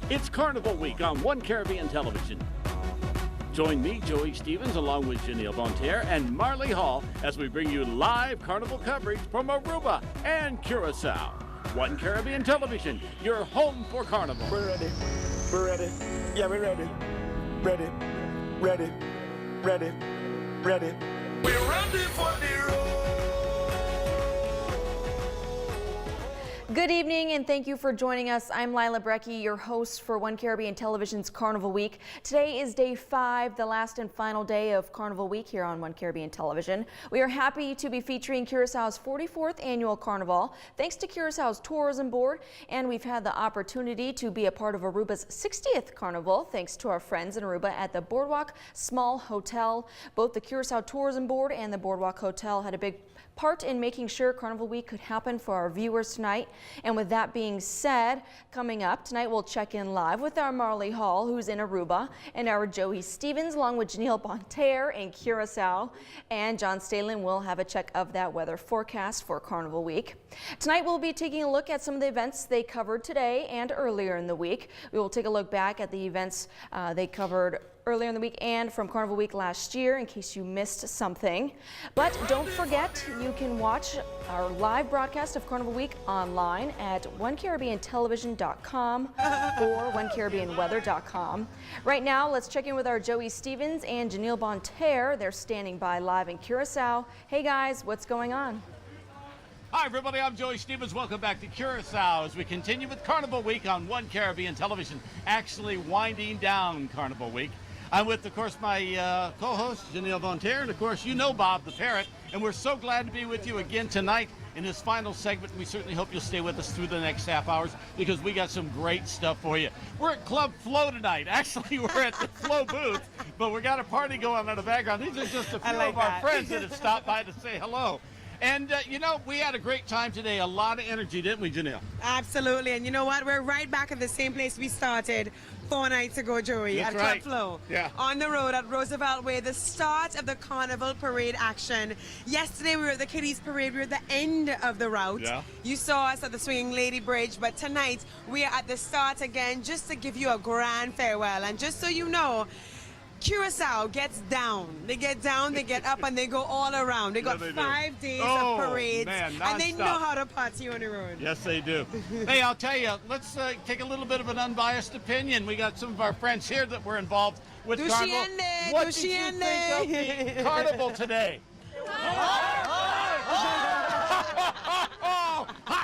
It's Carnival Week on One Caribbean Television. Join me, Joey Stevens, along with Janelle Bonterre and Marley Hall as we bring you live Carnival coverage from Aruba and Curacao. One Caribbean Television, your home for Carnival. We're ready. We're ready. Yeah, we're ready. Ready. Ready. Ready. Ready. We're ready for the road. Good evening and thank you for joining us. I'm Lila Brecky, your host for One Caribbean Television's Carnival Week. Today is day 5, the last and final day of Carnival Week here on One Caribbean Television. We are happy to be featuring Curaçao's 44th annual Carnival, thanks to Curaçao's Tourism Board, and we've had the opportunity to be a part of Aruba's 60th Carnival, thanks to our friends in Aruba at the Boardwalk Small Hotel. Both the Curaçao Tourism Board and the Boardwalk Hotel had a big part in making sure Carnival Week could happen for our viewers tonight. And with that being said, coming up tonight we'll check in live with our Marley Hall, who's in Aruba, and our Joey Stevens, along with Janelle Bonterre in Curacao. And John Stalin will have a check of that weather forecast for Carnival Week. Tonight we'll be taking a look at some of the events they covered today and earlier in the week. We will take a look back at the events they covered earlier in the week and from Carnival Week last year in case you missed something. But don't forget, you can watch our live broadcast of Carnival Week online at onecaribbeantelevision.com or onecaribbeanweather.com. Right now, let's check in with our Joey Stevens and Janelle Bonterre. They're standing by live in Curacao. Hey guys, what's going on? Hi everybody, I'm Joey Stevens. Welcome back to Curacao as we continue with Carnival Week on One Caribbean Television. Actually winding down Carnival Week. I'm with, of course, my co-host, Janelle Bonterre, and of course, you know Bob the Parrot, and we're so glad to be with you again tonight in this final segment. We certainly hope you'll stay with us through the next half hours because we got some great stuff for you. We're at Club Flow tonight. Actually, we're at the Flow booth, but we got a party going on in the background. These are just a few of our friends that have stopped by to say hello. And, you know, we had a great time today. A lot of energy, didn't we, Janelle? Absolutely. And you know what? We're right back at the same place we started 4 nights ago, Joey, That's at right. Club Flow. Yeah. On the road at Roosevelt Way, the start of the Carnival Parade action. Yesterday, we were at the Kiddies Parade. We were at the end of the route. Yeah. You saw us at the Swinging Lady Bridge. But tonight, we are at the start again just to give you a grand farewell. And just so you know, Curacao gets down. They get down, they get up, and they go all around. They got 5 days of parades, man, and they know nonstop. how to party on the road. Yes, they do. Hey, I'll tell you, let's take a little bit of an unbiased opinion. We got some of our friends here that were involved with Carnival. What did you think of the Carnival today? Hot,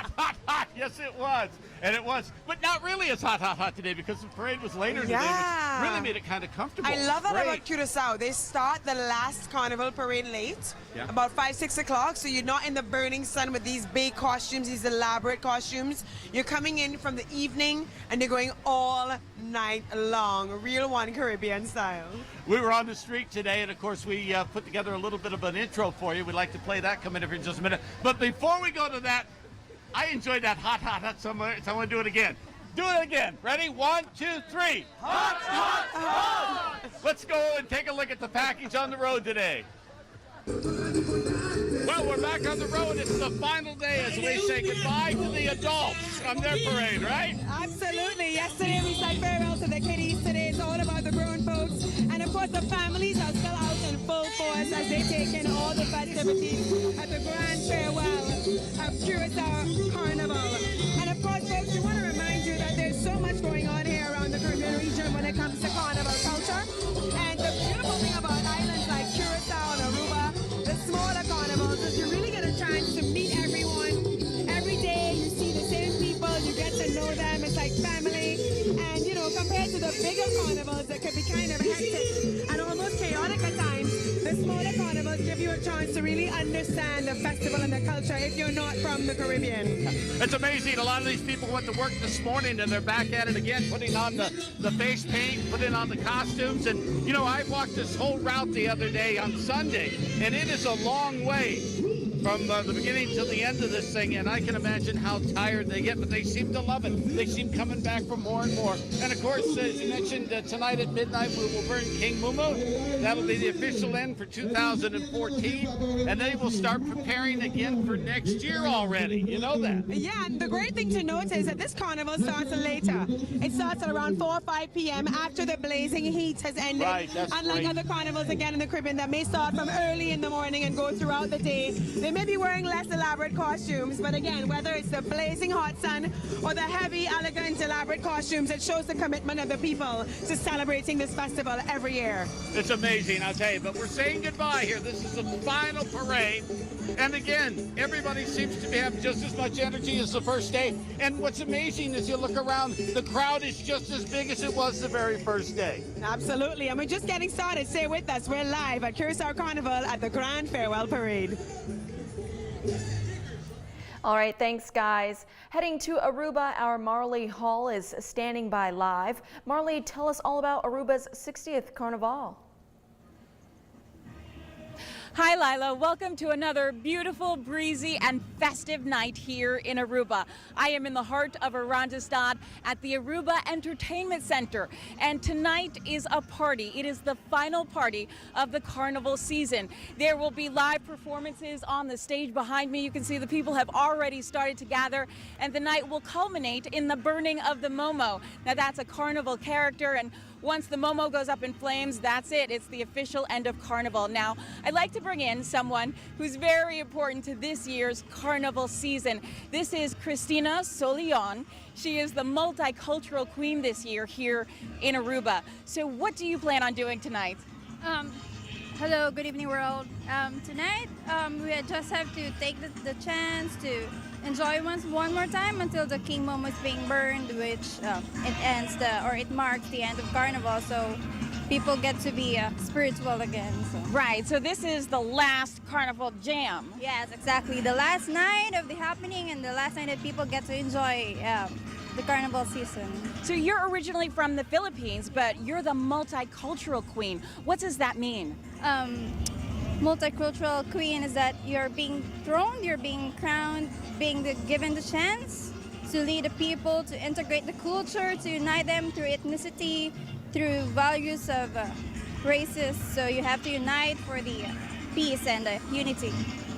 hot, hot. Yes, it was. And it was, but not really as hot, hot, hot today because the parade was later today, which really made it kind of comfortable. I love that about Curacao. They start the last Carnival parade late, about 5, 6 o'clock, so you're not in the burning sun with these big costumes, these elaborate costumes. You're coming in from the evening, and they're going all night long, real One Caribbean style. We were on the street today, and of course we put together a little bit of an intro for you. We'd like to play that coming up in just a minute. But before we go to that, I enjoyed that hot, hot, hot. So I'm going to do it again. Do it again. Ready? 1, 2, 3. Hot, hot, hot. Let's go and take a look at the package on the road today. Well, we're back on the road. It's the final day as we say goodbye to the adults on their parade, right? Absolutely. Yesterday we said farewell to the kiddies. Today it's all about the grown folks. And of course the families are still out in full force as they take in all the festivities at the grand farewell of Curacao Carnival. And of course, folks, we want to remind you that there's so much going on here around the Caribbean region when it comes to carnival culture. And the beautiful thing about islands like Curacao and Aruba, the smaller carnivals, is you really get a chance to meet everyone. Every day you see the same people, you get to know them, it's like family. And you know, compared to the bigger carnivals that can be kind of hectic and almost chaotic at times, the smaller carnivals give you a chance to really understand the festival and the culture if you're not from the Caribbean. It's amazing. A lot of these people went to work this morning and they're back at it again, putting on the face paint, putting on the costumes. And, you know, I walked this whole route the other day on Sunday, and it is a long way from the beginning till the end of this thing, and I can imagine how tired they get, but they seem to love it. They seem coming back for more and more. And of course, as you mentioned, tonight at midnight we will burn King Mumu. That'll be the official end for 2014, and they will start preparing again for next year already. You know that. Yeah, and the great thing to note is that this carnival starts later. It starts at around 4 or 5 p.m. after the blazing heat has ended. Right, that's Unlike great. other carnivals again in the Caribbean that may start from early in the morning and go throughout the day. They may be wearing less elaborate costumes, but again, whether it's the blazing hot sun or the heavy, elegant, elaborate costumes, it shows the commitment of the people to celebrating this festival every year. It's amazing, I'll tell you. But we're saying goodbye here. This is the final parade. And again, everybody seems to have just as much energy as the first day. And what's amazing is you look around, the crowd is just as big as it was the very first day. Absolutely, and we're just getting started. Stay with us. We're live at Curacao Carnival at the Grand Farewell Parade. All right, thanks, guys. Heading to Aruba, our Marley Hall is standing by live. Marley, tell us all about Aruba's 60th Carnival. Hi Lila, welcome to another beautiful, breezy and festive night here in Aruba. I am in the heart of Arandastad at the Aruba Entertainment Center, and tonight is a party. It is the final party of the carnival season. There will be live performances on the stage behind me. You can see the people have already started to gather, and the night will culminate in the burning of the Momo. Now that's a carnival character, and once the Momo goes up in flames, that's it. It's the official end of Carnival. Now, I'd like to bring in someone who's very important to this year's Carnival season. This is Cristina Solion. She is the multicultural queen this year here in Aruba. So what do you plan on doing tonight? Hello, good evening world. Tonight, we just have to take the chance to enjoy one more time until the King Momo is being burned, which it marks the end of Carnival, so people get to be spiritual again. So. Right, so this is the last Carnival jam. Yes, exactly. The last night of the happening and the last night that people get to enjoy the Carnival season. So you're originally from the Philippines, but you're the multicultural queen. What does that mean? Multicultural queen is that you're being throned, you're being crowned, given the chance to lead the people, to integrate the culture, to unite them through ethnicity, through values of races. So you have to unite for the peace and the unity.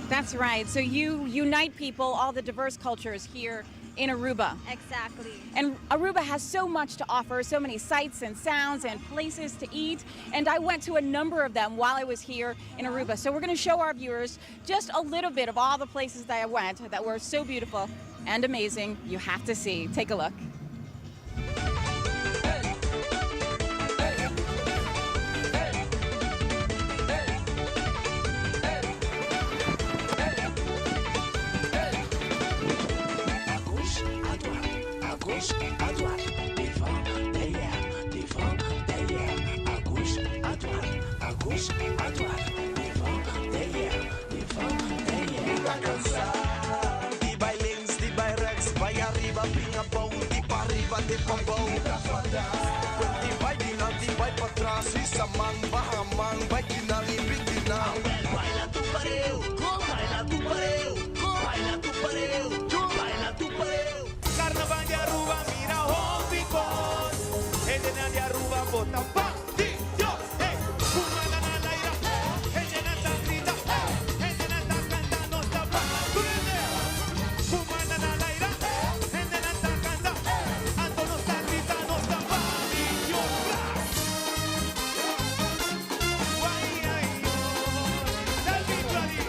That's right. So you unite people, all the diverse cultures here in Aruba. Exactly. And Aruba has so much to offer, so many sights and sounds and places to eat. And I went to a number of them while I was here in Aruba. So we're going to show our viewers just a little bit of all the places that I went that were so beautiful and amazing. You have to see. Take a look. Carnaval de Aruba, mira, oh, because el de Aruba bota pa, di, Dios, hey, puma la laira, el de la grita, el de la canta no está pa, puma la laira, el de la canta, ando no está grita, no está pa, di, Dios, guay, ay, la victoria.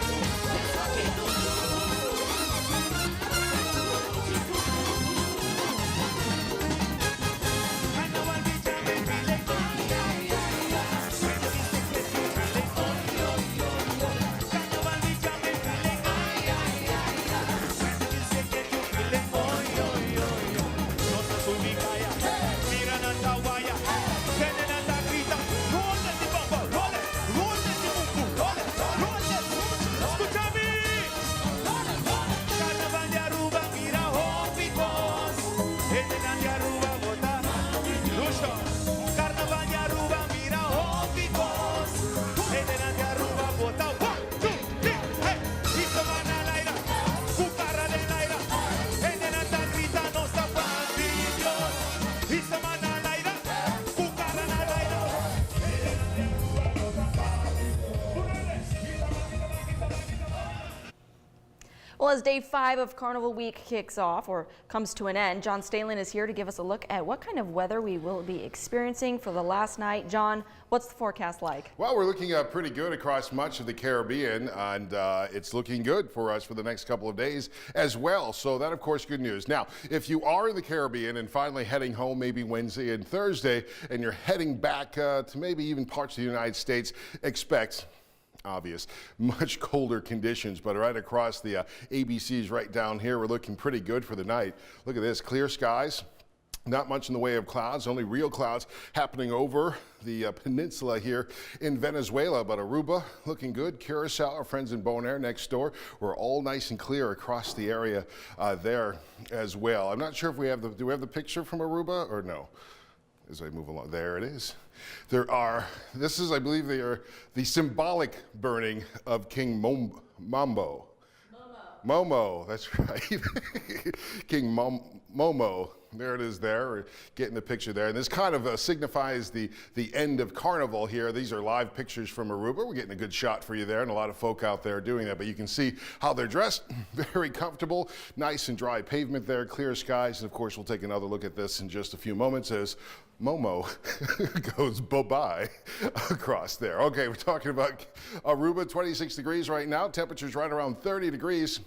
Come on now. Well, as day 5 of Carnival Week kicks off or comes to an end, John Stalin is here to give us a look at what kind of weather we will be experiencing for the last night. John, what's the forecast like? Well, we're looking pretty good across much of the Caribbean, and it's looking good for us for the next couple of days as well. So that, of course, good news. Now, if you are in the Caribbean and finally heading home maybe Wednesday and Thursday, and you're heading back to maybe even parts of the United States, expect obvious, much colder conditions, but right across the ABCs right down here, we're looking pretty good for the night. Look at this, clear skies. Not much in the way of clouds, only real clouds happening over the peninsula here in Venezuela, but Aruba looking good. Curacao, our friends in Bonaire next door, we're all nice and clear across the area there as well. I'm not sure if we have do we have the picture from Aruba or no? As I move along, there it is. This is, I believe, the symbolic burning of King Momo, that's right. King Momo. There it is there. We're getting the picture there. And this kind of signifies the end of Carnival here. These are live pictures from Aruba. We're getting a good shot for you there, and a lot of folk out there doing that. But you can see how they're dressed. Very comfortable. Nice and dry pavement there, clear skies. And of course, we'll take another look at this in just a few moments as Momo goes bye-bye across there. Okay, we're talking about Aruba, 26 degrees right now. Temperature's right around 30 degrees.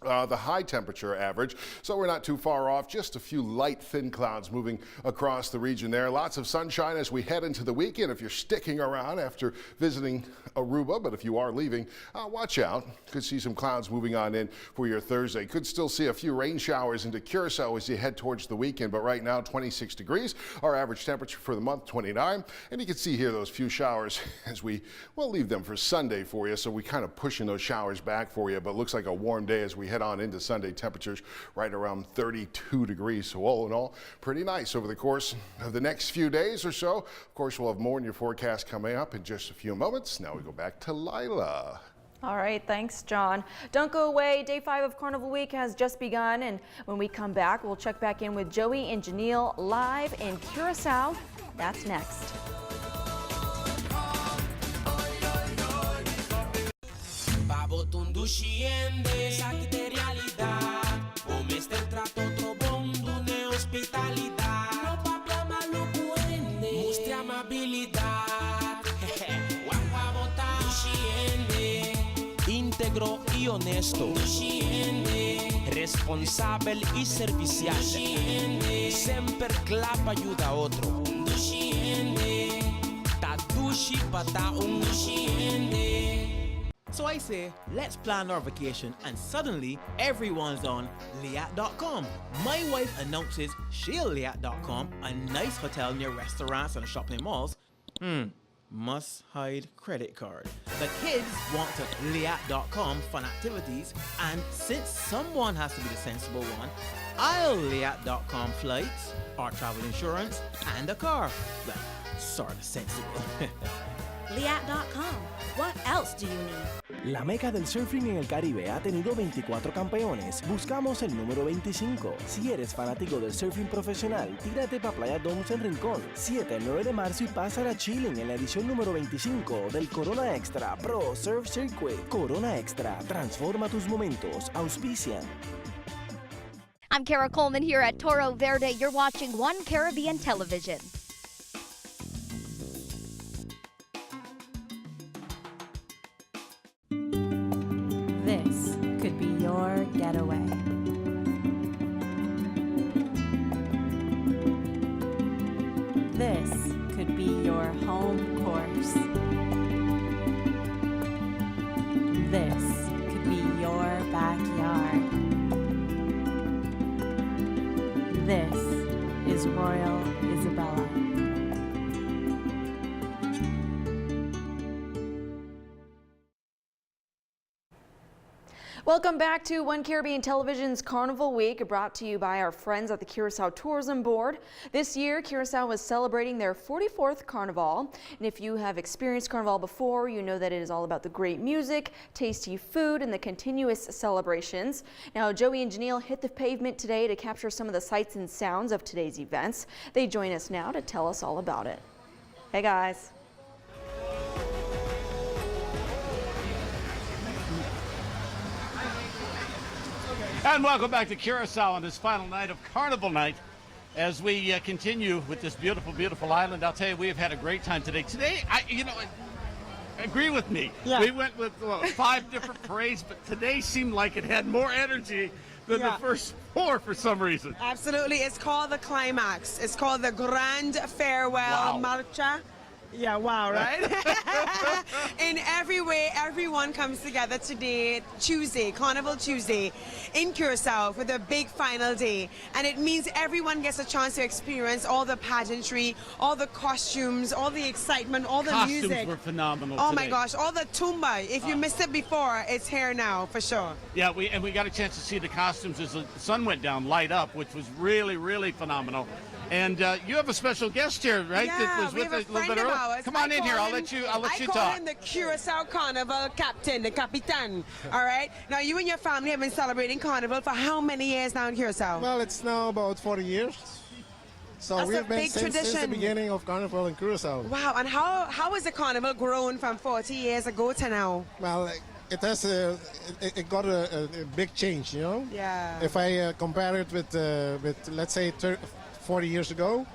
The high temperature average, so we're not too far off. Just a few light, thin clouds moving across the region there. Lots of sunshine as we head into the weekend. If you're sticking around after visiting Aruba, but if you are leaving, watch out. Could see some clouds moving on in for your Thursday. Could still see a few rain showers into Curacao as you head towards the weekend, but right now 26 degrees. Our average temperature for the month 29, and you can see here those few showers as we'll leave them for Sunday for you. So we kind of pushing those showers back for you, but looks like a warm day as we head on into Sunday. Temperatures right around 32 degrees. So all in all, pretty nice over the course of the next few days or so. Of course, we'll have more in your forecast coming up in just a few moments. Now we go back to Lila. All right, thanks, John. Don't go away. Day 5 of Carnival Week has just begun, and when we come back, we'll check back in with Joey and Janelle live in Curacao. That's next. Sakit realidad, umeste trato trobondune hospitalidad. No papla malucuende, mustre amabilidad. Guapa bota, íntegro y honesto, responsable y servicial. Siempre clapa ayuda a otro. Tadushi pata So I say, let's plan our vacation, and suddenly everyone's on Liat.com. My wife announces she'll Liat.com, a nice hotel near restaurants and shopping malls. Must hide credit card. The kids want to Liat.com fun activities, and since someone has to be the sensible one, I'll Liat.com flights, our travel insurance, and a car. Well, sort of sensible. Liat.com. What else do you need? La meca del surfing en el Caribe ha tenido 24 campeones. Buscamos el número 25. Si eres fanático del surfing profesional, tírate pa' Playa Domus en Rincón. 7 al 9 de marzo y pasa a chilling en la edición número 25 del Corona Extra Pro Surf Circuit. Corona Extra, transforma tus momentos. Auspician. I'm Kara Coleman here at Toro Verde. You're watching One Caribbean Television. This could be your getaway. This could be your home course. This could be your backyard. This is Royal Isabella. Welcome back to One Caribbean Television's Carnival Week, brought to you by our friends at the Curacao Tourism Board. This year, Curacao is celebrating their 44th Carnival. And if you have experienced Carnival before, you know that it is all about the great music, tasty food, and the continuous celebrations. Now, Joey and Janelle hit the pavement today to capture some of the sights and sounds of today's events. They join us now to tell us all about it. Hey, guys. And welcome back to Curacao on this final night of Carnival Night. As we continue with this beautiful, beautiful island, I'll tell you, we have had a great time today. Today, agree with me. Yeah. We went with 5 different parades, but today seemed like it had more energy than the first 4 for some reason. Absolutely. It's called the climax. It's called the Grand Farewell Marcha. Yeah, wow, right? In every way, everyone comes together today, Tuesday, Carnival Tuesday, in Curacao for the big final day. And it means everyone gets a chance to experience all the pageantry, all the costumes, all the excitement, all the Costumes music. were phenomenal Oh today. my gosh, all the tumba. If you missed it before, it's here now, for sure. Yeah, we got a chance to see the costumes as the sun went down light up, which was really, really phenomenal. And you have a special guest here, right? Yeah, that was we with have us a a little friend bit of earlier. ours. Come on in here. I'll let you I talk. call him the Curacao Carnival captain, the Capitan. All right. Now, you and your family have been celebrating Carnival for how many years now in Curacao? Well, it's now about 40 years. So That's a we've been big since the tradition. beginning of Carnival in Curacao. Wow. And how has the Carnival grown from 40 years ago to now? Well, it has it got a big change, you know. Yeah. If I compare it with let's say 40 years ago,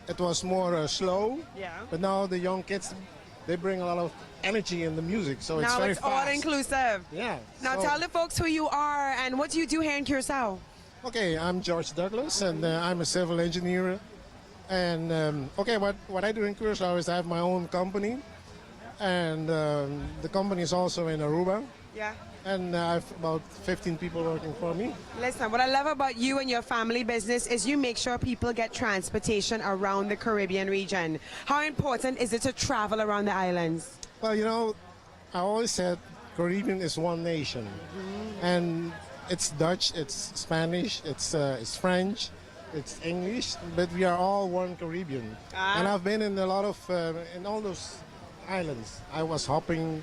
it was more slow. Yeah. But now the young kids, they bring a lot of energy in the music, so it's Now very it's fast. all inclusive. Yeah. Now so- tell the folks who you are and what do you do here in Curacao? Okay, I'm George Douglas, and I'm a civil engineer. And what I do in Curacao is I have my own company, and the company is also in Aruba, Yeah. and I have about 15 people working for me. Listen, what I love about you and your family business is you make sure people get transportation around the Caribbean region. How important is it to travel around the islands? Well, you know, I always said Caribbean is one nation, and it's Dutch, it's Spanish, it's French, it's English, but we are all one Caribbean. And I've been in a lot of in all those islands. I was hopping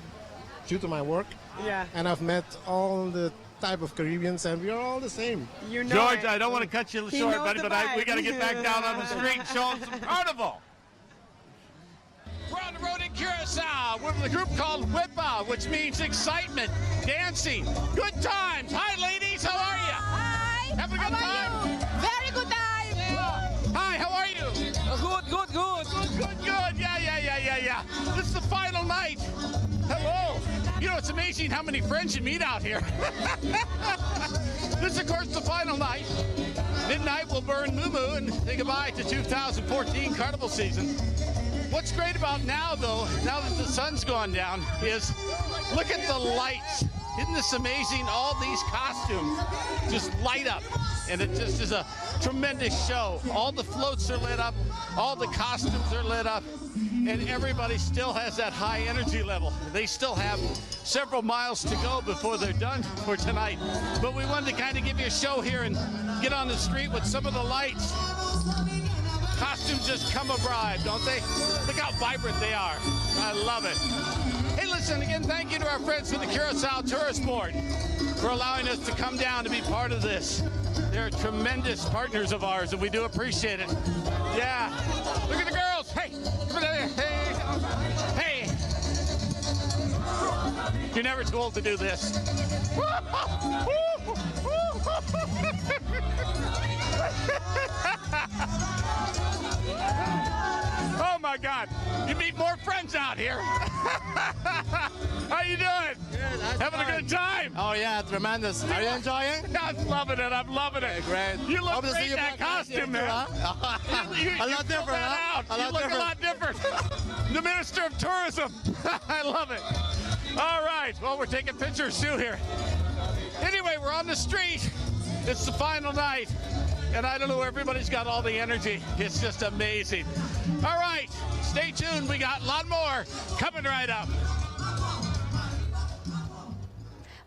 due to my work. Yeah. And I've met all the type of Caribbeans, and we are all the same. You know George, it. I don't want to cut you He short, knows buddy, the but we vibe. got to get back down on the street and show them some Carnival. We're on the road in Curacao. We're with a group called Whippa, which means excitement, dancing, good times. Hi, ladies. How are you? Hi. Having a good time? Very good time. Yeah. Hi, how are you? Good. Good. Yeah. This is the final night. Hello. You know, it's amazing how many friends you meet out here. This is, of course, the final night. Midnight will burn Moo and say goodbye to 2014 Carnival season. What's great about now, though, now that the sun's gone down, is look at the lights. Isn't this amazing? All these costumes just light up, and it just is a tremendous show. All the floats are lit up, all the costumes are lit up, and everybody still has that high energy level. They still have several miles to go before they're done for tonight. But we wanted to kind of give you a show here and get on the street with some of the lights. Costumes just come alive, don't they? Look how vibrant they are. I love it. Hey, listen, again, thank you to our friends from the Curacao Tourist Board for allowing us to come down to be part of this. They're tremendous partners of ours, and we do appreciate it. Yeah. Look at the girls. Hey. Hey. You're never too old to do this. Oh my God! You meet more friends out here. How you doing? Good. Having a good time? Oh yeah, tremendous. Are you enjoying? I'm loving it. I'm loving it. Great. You look Hope to see great you in that back next year costume, too, man. huh? You A lot fill different, that huh? out. A You lot look different. a lot different. The Minister of Tourism. I love it. All right. Well, we're taking pictures too here. Anyway, we're on the street. It's the final night. And I don't know, everybody's got all the energy. It's just amazing. All right. Stay tuned. We got a lot more coming right up.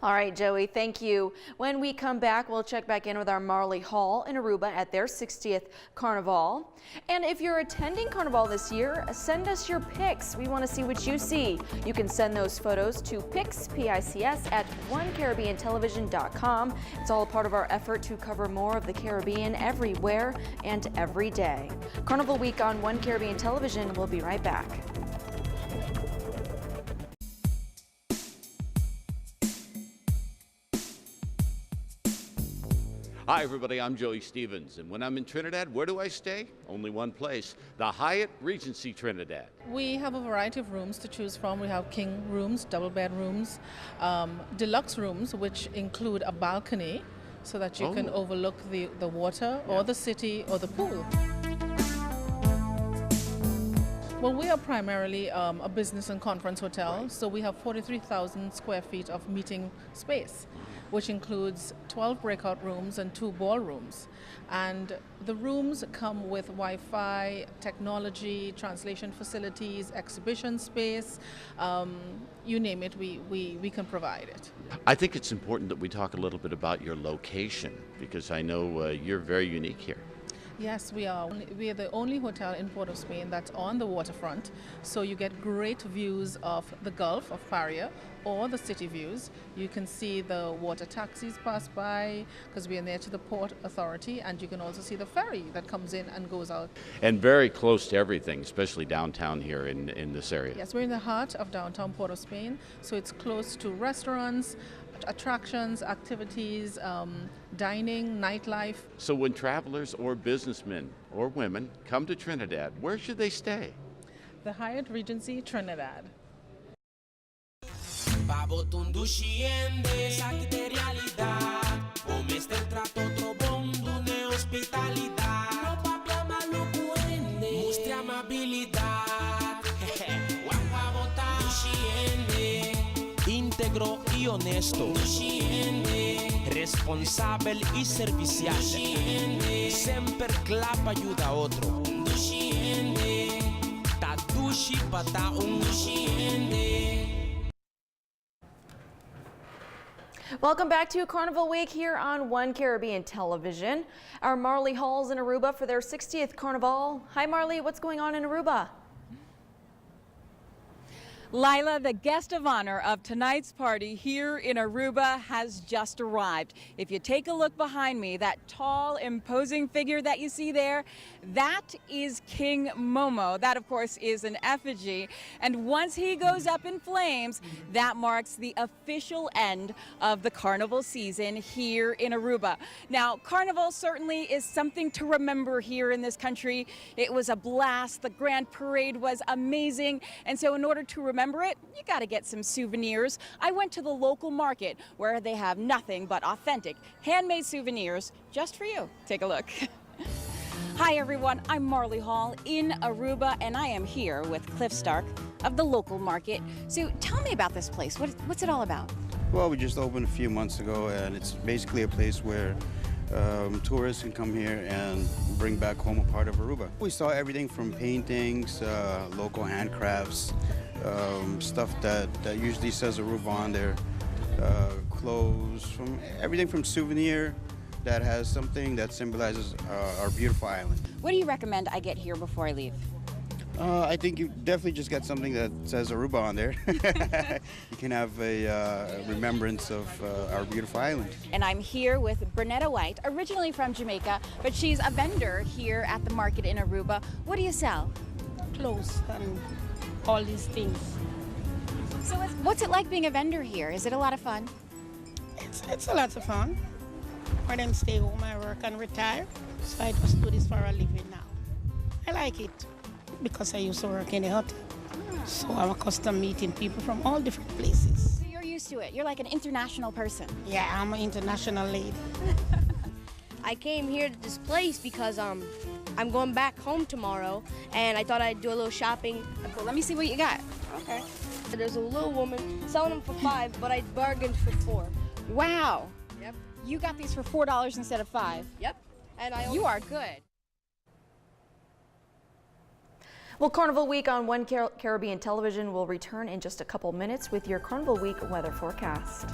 All right, Joey, thank you. When we come back, we'll check back in with our Marley Hall in Aruba at their 60th Carnival. And if you're attending Carnival this year, send us your pics. We want to see what you see. You can send those photos to pics, P-I-C-S, at onecaribbeantelevision.com. It's all a part of our effort to cover more of the Caribbean everywhere and every day. Carnival Week on One Caribbean Television. We'll be right back. Hi, everybody. I'm Joey Stevens, and when I'm in Trinidad, where do I stay? Only one place, the Hyatt Regency Trinidad. We have a variety of rooms to choose from. We have king rooms, double bedrooms, deluxe rooms, which include a balcony so that you can overlook the water or the city or the pool. Well, we are primarily a business and conference hotel, so we have 43,000 square feet of meeting space, which includes 12 breakout rooms and 2 ballrooms. And the rooms come with Wi-Fi, technology, translation facilities, exhibition space, you name it, we can provide it. I think it's important that we talk a little bit about your location, because I know you're very unique here. Yes, we are. We are the only hotel in Port of Spain that's on the waterfront, so you get great views of the Gulf of Paria or the city views. You can see the water taxis pass by because we are near to the Port Authority, and you can also see the ferry that comes in and goes out. And very close to everything, especially downtown here in this area. Yes, we're in the heart of downtown Port of Spain, so it's close to restaurants, attractions, activities, dining, nightlife. So when travelers or businessmen or women come to Trinidad, where should they stay? The Hyatt Regency Trinidad. Íntegro y honesto, responsable y servicial, sempre clapa ayuda a otro, tadushi pataung. Welcome back to Carnival Week here on One Caribbean Television. Our Marley Hall's in Aruba for their 60th Carnival. Hi Marley, what's going on in Aruba? Lila, the guest of honor of tonight's party here in Aruba has just arrived. If you take a look behind me, that tall, imposing figure that you see there, that is King Momo. That, of course, is an effigy. And once he goes up in flames, that marks the official end of the Carnival season here in Aruba. Now, Carnival certainly is something to remember here in this country. It was a blast. The Grand Parade was amazing. And so in order to remember it, you got to get some souvenirs. I went to the local market where they have nothing but authentic handmade souvenirs just for you. Take a look. Hi everyone, I'm Marley Hall in Aruba, and I am here with Cliff Stark of the local market. So tell me about this place. What's it all about? Well, we just opened a few months ago, and it's basically a place where tourists can come here and bring back home a part of Aruba. We saw everything from paintings, local handcrafts, stuff that usually says Aruba on there, clothes, from everything from souvenir that has something that symbolizes our beautiful island. What do you recommend I get here before I leave? I think you definitely just get something that says Aruba on there. You can have a remembrance of our beautiful island. And I'm here with Bernetta White, originally from Jamaica, but she's a vendor here at the market in Aruba. What do you sell? Clothes and all these things. So what's it like being a vendor here? Is it a lot of fun? It's a lot of fun. For them stay home, I work and retire. So I just do this for a living now. I like it because I used to work in a hotel. So I'm accustomed meeting people from all different places. So you're used to it. You're like an international person. Yeah, I'm an international lady. I came here to this place because I'm going back home tomorrow, and I thought I'd do a little shopping. Well, let me see what you got. Okay. There's a little woman selling them for $5, but I bargained for $4. Wow. Yep. You got these for $4 instead of $5. Yep. And You are good. Well, Carnival Week on One Caribbean Television will return in just a couple minutes with your Carnival Week weather forecast.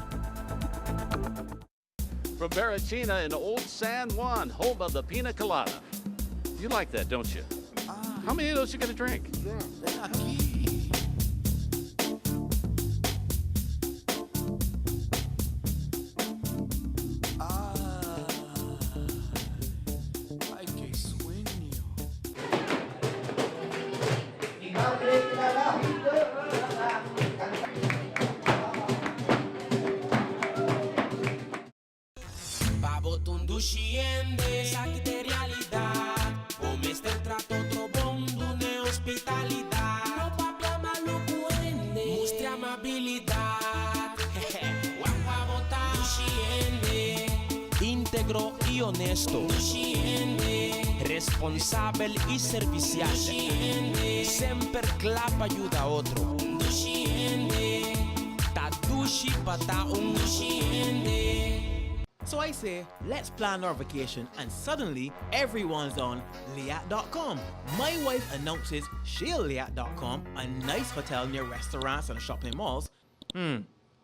From Baratina in Old San Juan, home of the Pina Colada. You like that, don't you? How many of those you gonna drink? Sushi honesto, responsable y servicial, sempre clap ayuda a otro, tadushi pataung. So I say, let's plan our vacation, and suddenly everyone's on Liat.com. My wife announces she'll Liat.com, a nice hotel near restaurants and shopping malls.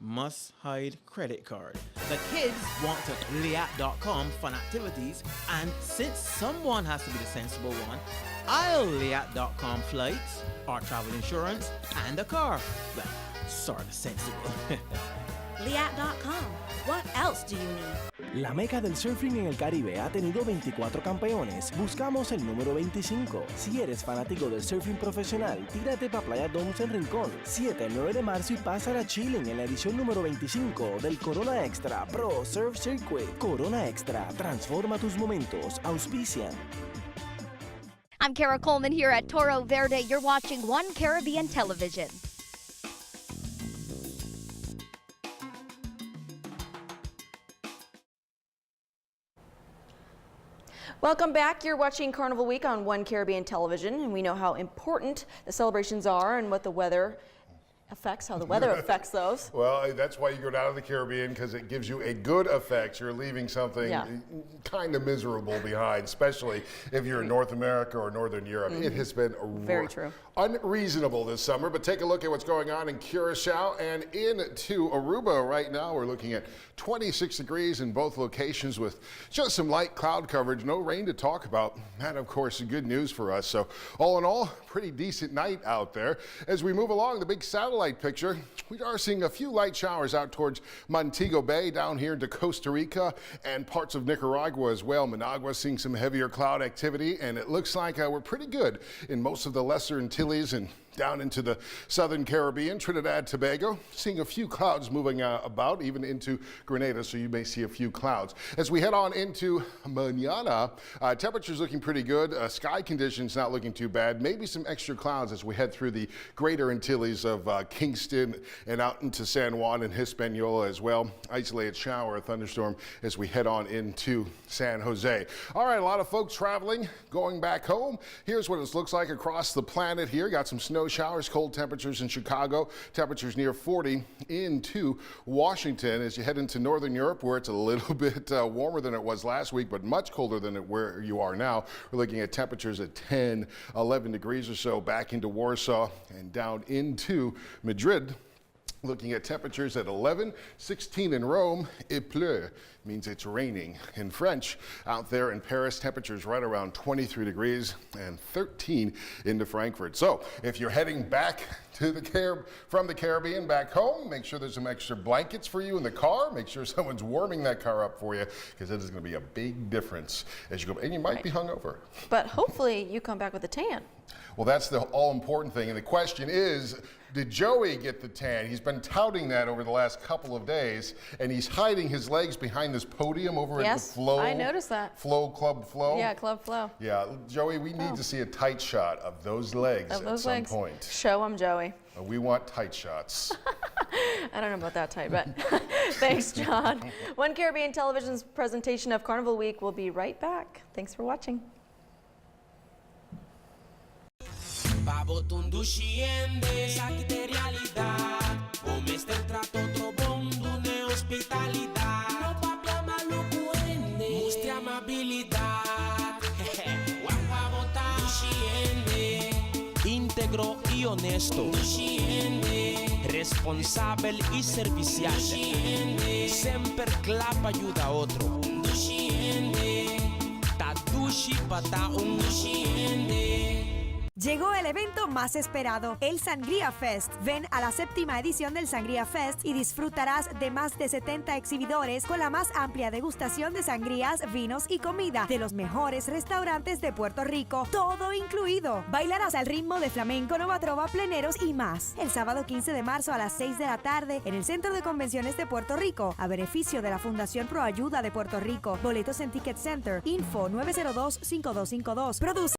Must hide credit card. The kids want to Liat.com fun activities, and since someone has to be the sensible one, I'll Liat.com flights, our travel insurance, and a car. Well, sort of sensible. Liat.com. What else do you need? La meca del surfing en el Caribe ha tenido 24 campeones. Buscamos el número 25. Si eres fanático del surfing profesional, tírate pa' Playa Doms en Rincón. 7 al 9 de marzo y pásala chilling en la edición número 25 del Corona Extra Pro Surf Circuit. Corona Extra, transforma tus momentos. Auspician. I'm Kara Coleman here at Toro Verde. You're watching One Caribbean Television. Welcome back. You're watching Carnival Week on One Caribbean Television, and we know how important the celebrations are and what the weather affects, how the weather affects those. Well, that's why you go down to the Caribbean, because it gives you a good effect. You're leaving something kind of miserable behind, especially if you're in North America or Northern Europe. It has been very true. Unreasonable this summer, but take a look at what's going on in Curacao and into Aruba right now. We're looking at 26 degrees in both locations with just some light cloud coverage, no rain to talk about. That, of course, is good news for us. So all in all, pretty decent night out there. As we move along, the big satellite picture, we are seeing a few light showers out towards Montego Bay, down here into Costa Rica and parts of Nicaragua as well. Managua seeing some heavier cloud activity, and it looks like we're pretty good in most of the Lesser Antilles and down into the southern Caribbean. Trinidad, Tobago, seeing a few clouds moving about, even into Grenada, so you may see a few clouds. As we head on into mañana, temperatures looking pretty good. Sky conditions not looking too bad. Maybe some extra clouds as we head through the greater Antilles of Kingston and out into San Juan and Hispaniola as well. Isolated shower, a thunderstorm as we head on into San Jose. All right, a lot of folks traveling, going back home. Here's what it looks like across the planet here. Got some snow showers, cold temperatures in Chicago, temperatures near 40 into Washington. As you head into Northern Europe, where it's a little bit warmer than it was last week, but much colder than where you are now. We're looking at temperatures at 10, 11 degrees or so back into Warsaw and down into Madrid. Looking at temperatures at 11, 16 in Rome. Il pleut means it's raining. In French, out there in Paris, temperatures right around 23 degrees and 13 into Frankfurt. So if you're heading back to from the Caribbean back home, make sure there's some extra blankets for you in the car. Make sure someone's warming that car up for you, because it is going to be a big difference as you go. And you might be hungover. But hopefully you come back with a tan. Well, that's the all-important thing. And the question is, did Joey get the tan? He's been touting that over the last couple of days, and he's hiding his legs behind this podium over at the Flow. I noticed that. Club Flow? Yeah, Club Flow. Yeah, Joey, we need to see a tight shot of those legs at some point. Show them, Joey. We want tight shots. I don't know about that tight, but thanks, John. One Caribbean Television's presentation of Carnival Week will be right back. Thanks for watching. Sakite realidad, comeste trato trobondune hospitalidad. No papia malucuende, mustre amabilidad. Guapa bota, íntegro y honesto, responsable y servicial, sempre clap ayuda a otro, tadushi pataung. Llegó el evento más esperado, el Sangría Fest. Ven a la 7ª edición del Sangría Fest y disfrutarás de más de 70 exhibidores con la más amplia degustación de sangrías, vinos y comida de los mejores restaurantes de Puerto Rico, todo incluido. Bailarás al ritmo de flamenco, nova trova, pleneros y más. El sábado 15 de marzo a las 6 de la tarde en el Centro de Convenciones de Puerto Rico, a beneficio de la Fundación Pro Ayuda de Puerto Rico. Boletos en Ticket Center. Info 902-5252. Produce